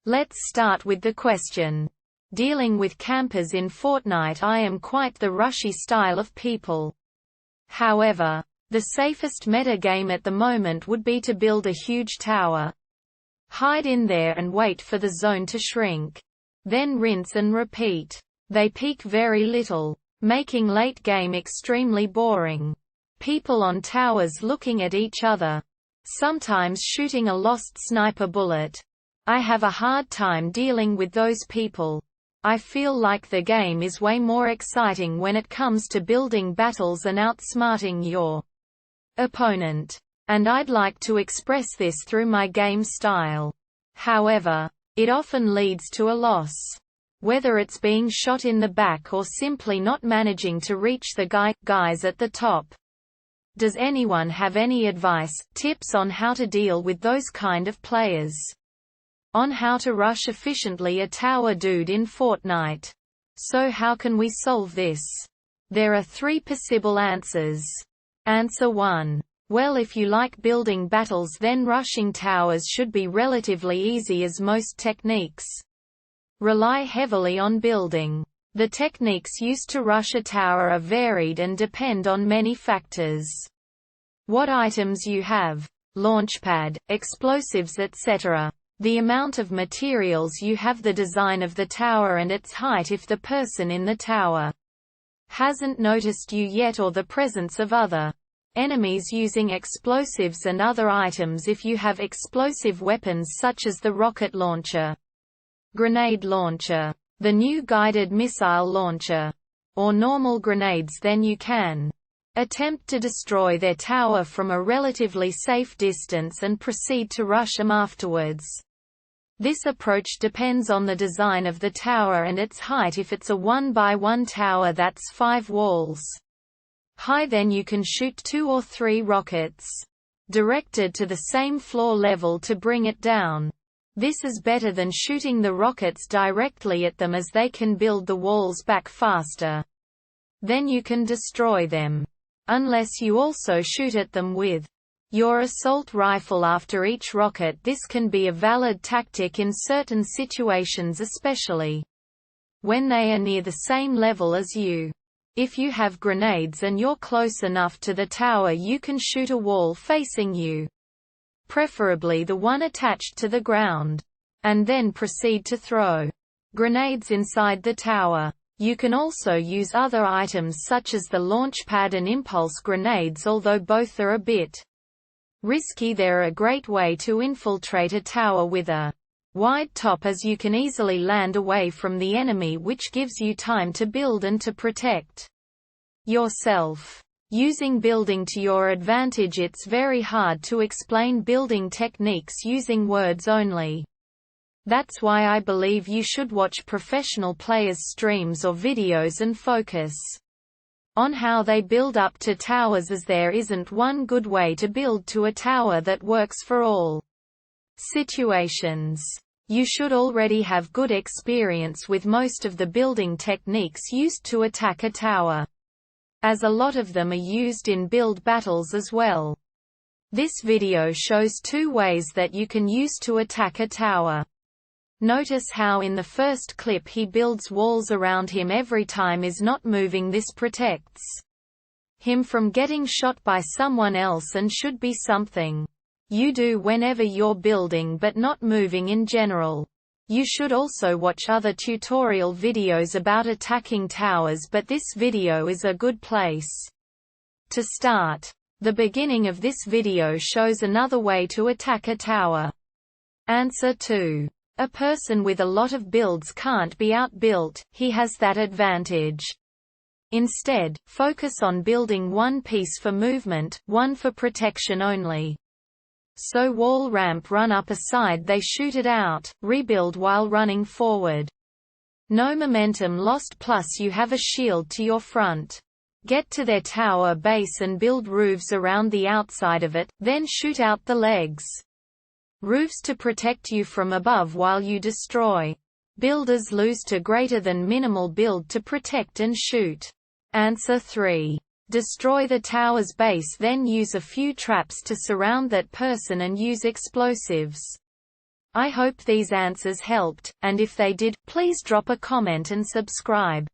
Let's start with the question. Dealing with campers in Fortnite, I am quite the rushy style of people. However, the safest meta game at the moment would be to build a huge tower. Hide in there and wait for the zone to shrink. Then rinse and repeat. They peak very little, making late game extremely boring. People on towers looking at each other. Sometimes shooting a lost sniper bullet. I have a hard time dealing with those people. I feel like the game is way more exciting when it comes to building battles and outsmarting your opponent. And I'd like to express this through my game style. However, it often leads to a loss. Whether it's being shot in the back or simply not managing to reach the guys at the top. Does anyone have any advice, tips on how to deal with those kind of players? On how to rush efficiently a tower dude in Fortnite. So how can we solve this? There are 3 possible answers. Answer 1. Well, if you like building battles, then rushing towers should be relatively easy, as most techniques rely heavily on building. The techniques used to rush a tower are varied and depend on many factors. What items you have, launchpad, explosives, etc. The amount of materials you have, the design of the tower and its height if the person in the tower hasn't noticed you yet, or the presence of other enemies using explosives and other items if you have explosive weapons such as the rocket launcher, grenade launcher, the new guided missile launcher, or normal grenades. Then you can attempt to destroy their tower from a relatively safe distance and proceed to rush them afterwards. This approach depends on the design of the tower and its height. If it's a 1x1 tower that's 5 walls high, then you can shoot 2 or 3 rockets directed to the same floor level to bring it down. This is better than shooting the rockets directly at them, as they can build the walls back faster. Then you can destroy them. Unless you also shoot at them with your assault rifle after each rocket. This can be a valid tactic in certain situations, especially when they are near the same level as you. If you have grenades and you're close enough to the tower, you can shoot a wall facing you, preferably the one attached to the ground, and then proceed to throw grenades inside the tower. You can also use other items such as the launch pad and impulse grenades, although both are a bit risky. They're a great way to infiltrate a tower with a wide top, as you can easily land away from the enemy, which gives you time to build and to protect yourself. Using building to your advantage. It's very hard to explain building techniques using words only. That's why I believe you should watch professional players' streams or videos and focus on how they build up to towers, as there isn't one good way to build to a tower that works for all situations. You should already have good experience with most of the building techniques used to attack a tower, as a lot of them are used in build battles as well. This video shows 2 ways that you can use to attack a tower. Notice how in the first clip he builds walls around him every time is not moving. This protects him from getting shot by someone else and should be something you do whenever you're building but not moving in general. You should also watch other tutorial videos about attacking towers, but this video is a good place to start. The beginning of this video shows another way to attack a tower. Answer 2. A person with a lot of builds can't be outbuilt, he has that advantage. Instead, focus on building one piece for movement, one for protection only. So wall ramp, run up a side, they shoot it out, rebuild while running forward. No momentum lost, plus you have a shield to your front. Get to their tower base and build roofs around the outside of it, then shoot out the legs. Roofs to protect you from above while you destroy. Builders lose to greater than minimal build to protect and shoot. Answer 3. Destroy the tower's base, then use a few traps to surround that person and use explosives I hope these answers helped, and if they did, please drop a comment and subscribe.